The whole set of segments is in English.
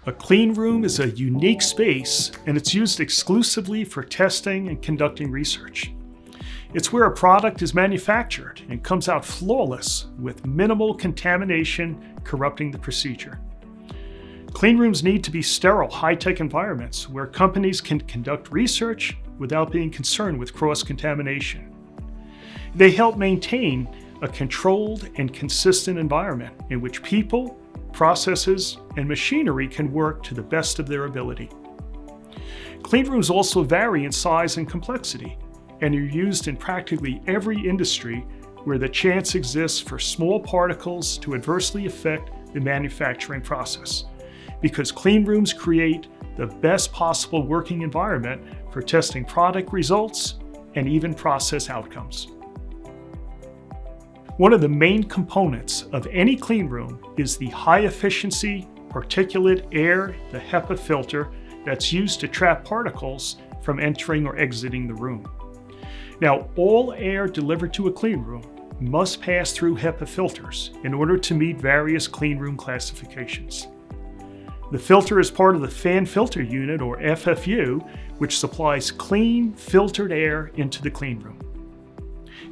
A clean room is a unique space, and it's used exclusively for testing and conducting research. It's where a product is manufactured and comes out flawless with minimal contamination corrupting the procedure. Clean rooms need to be sterile, high-tech environments where companies can conduct research without being concerned with cross-contamination. They help maintain a controlled and consistent environment in which people, processes, and machinery can work to the best of their ability. Clean rooms also vary in size and complexity, and are used in practically every industry where the chance exists for small particles to adversely affect the manufacturing process, because clean rooms create the best possible working environment for testing product results and even process outcomes. One of the main components of any clean room is the high-efficiency particulate air, the HEPA filter, that's used to trap particles from entering or exiting the room. Now, all air delivered to a clean room must pass through HEPA filters in order to meet various clean room classifications. The filter is part of the fan filter unit, or FFU, which supplies clean, filtered air into the clean room.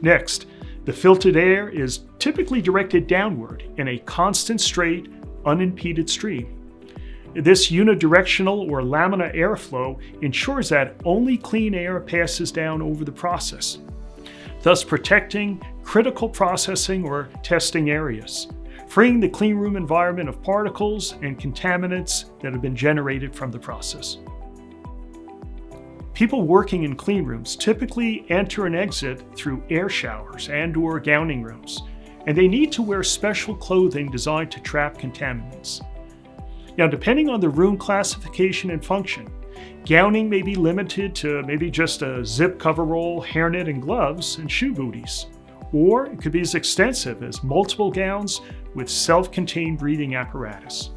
Next, the filtered air is typically directed downward in a constant, straight, unimpeded stream. This unidirectional or laminar airflow ensures that only clean air passes down over the process, thus protecting critical processing or testing areas, freeing the clean room environment of particles and contaminants that have been generated from the process. People working in clean rooms typically enter and exit through air showers and/or gowning rooms, and they need to wear special clothing designed to trap contaminants. Now, depending on the room classification and function, gowning may be limited to maybe just a zip coverall, hairnet, and gloves, and shoe booties. Or it could be as extensive as multiple gowns with self-contained breathing apparatus.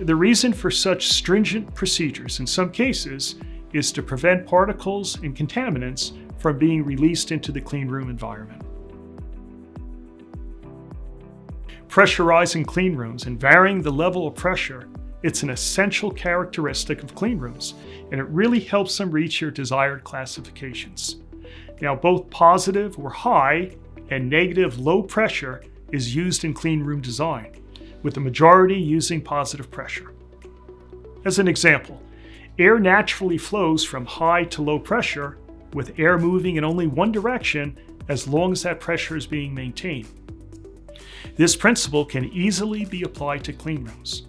The reason for such stringent procedures in some cases is to prevent particles and contaminants from being released into the clean room environment. Pressurizing clean rooms and varying the level of pressure, it's an essential characteristic of clean rooms, and it really helps them reach your desired classifications. Now, both positive or high and negative low pressure is used in clean room design, with the majority using positive pressure. As an example, air naturally flows from high to low pressure, with air moving in only one direction as long as that pressure is being maintained. This principle can easily be applied to clean rooms.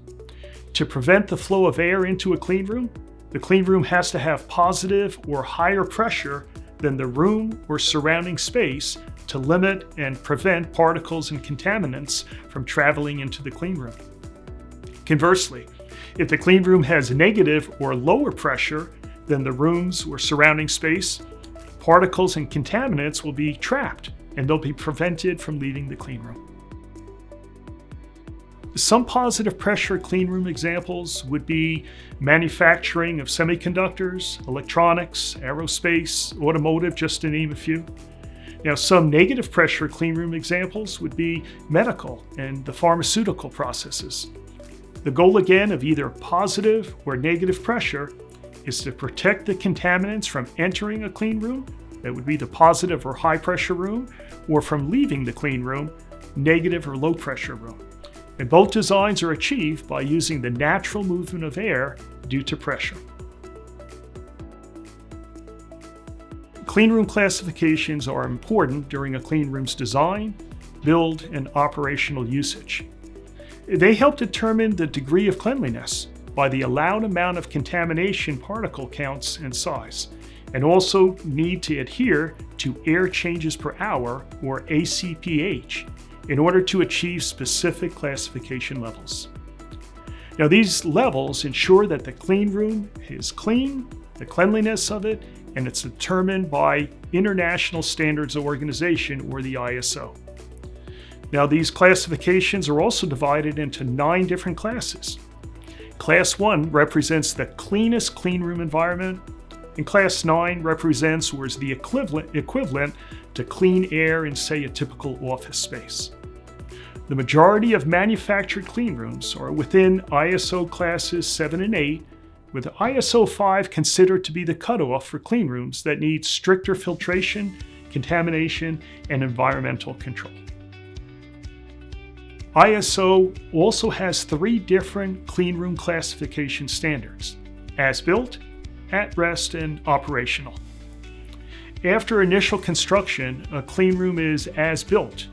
To prevent the flow of air into a clean room, the clean room has to have positive or higher pressure than the room or surrounding space to limit and prevent particles and contaminants from traveling into the clean room. Conversely, if the clean room has negative or lower pressure than the rooms or surrounding space, particles and contaminants will be trapped and they'll be prevented from leaving the clean room. Some positive pressure clean room examples would be manufacturing of semiconductors, electronics, aerospace, automotive, just to name a few. Now, some negative pressure clean room examples would be medical and the pharmaceutical processes. The goal again of either positive or negative pressure is to protect the contaminants from entering a clean room, that would be the positive or high pressure room, or from leaving the clean room, negative or low pressure room. And both designs are achieved by using the natural movement of air due to pressure. Clean room classifications are important during a clean room's design, build, and operational usage. They help determine the degree of cleanliness by the allowed amount of contamination particle counts and size, and also need to adhere to air changes per hour, or ACPH, in order to achieve specific classification levels. Now, these levels ensure that the clean room is clean, the cleanliness of it, and it's determined by International Standards Organization, or the ISO. Now, these classifications are also divided into 9 different classes. Class 1 represents the cleanest clean room environment, and Class 9 represents or is the equivalent to clean air in, say, a typical office space. The majority of manufactured cleanrooms are within ISO classes 7 and 8, with ISO 5 considered to be the cutoff for cleanrooms that need stricter filtration, contamination, and environmental control. ISO also has 3 different cleanroom classification standards: as-built, at-rest, and operational. After initial construction, a cleanroom is as-built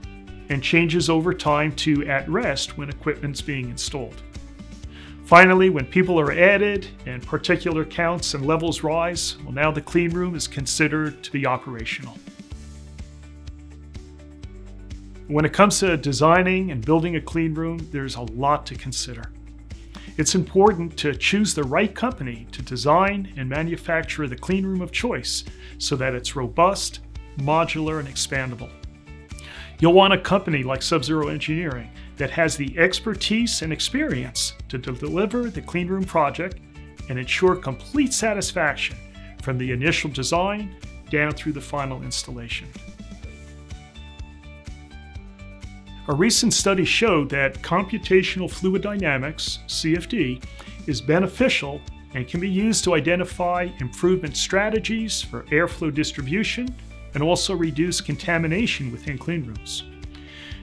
and changes over time to at-rest when equipment's being installed. Finally, when people are added and particular counts and levels rise, well, now the cleanroom is considered to be operational. When it comes to designing and building a cleanroom, there's a lot to consider. It's important to choose the right company to design and manufacture the cleanroom of choice so that it's robust, modular, and expandable. You'll want a company like Subzero Engineering that has the expertise and experience to deliver the cleanroom project and ensure complete satisfaction from the initial design down through the final installation. A recent study showed that computational fluid dynamics, CFD, is beneficial and can be used to identify improvement strategies for airflow distribution and also reduce contamination within cleanrooms.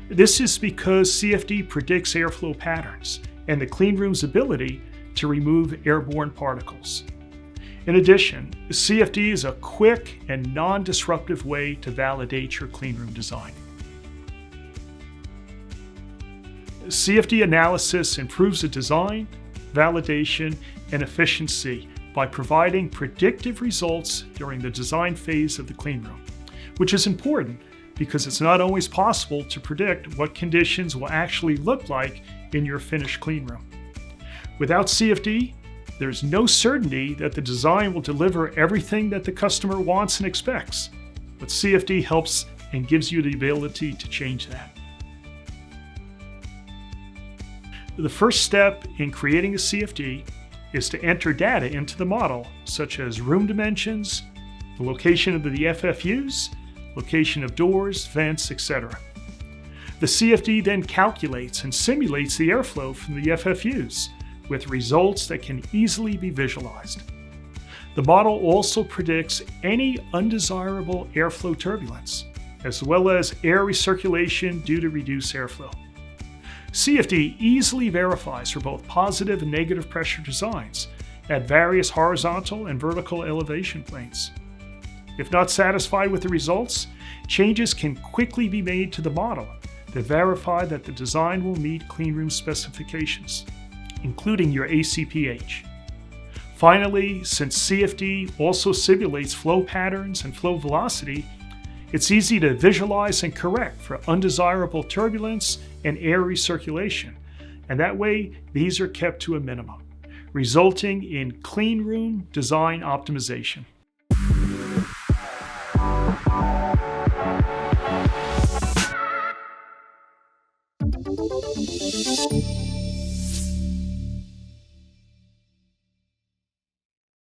This is because CFD predicts airflow patterns and the cleanroom's ability to remove airborne particles. In addition, CFD is a quick and non-disruptive way to validate your cleanroom design. CFD analysis improves the design, validation, and efficiency by providing predictive results during the design phase of the cleanroom, which is important because it's not always possible to predict what conditions will actually look like in your finished cleanroom. Without CFD, there's no certainty that the design will deliver everything that the customer wants and expects, but CFD helps and gives you the ability to change that. The first step in creating a CFD is to enter data into the model, such as room dimensions, the location of the FFUs, location of doors, vents, etc. The CFD then calculates and simulates the airflow from the FFUs with results that can easily be visualized. The model also predicts any undesirable airflow turbulence, as well as air recirculation due to reduced airflow. CFD easily verifies for both positive and negative pressure designs at various horizontal and vertical elevation planes. If not satisfied with the results, changes can quickly be made to the model to verify that the design will meet cleanroom specifications, including your ACPH. Finally, since CFD also simulates flow patterns and flow velocity, it's easy to visualize and correct for undesirable turbulence and air recirculation, and that way these are kept to a minimum, resulting in cleanroom design optimization.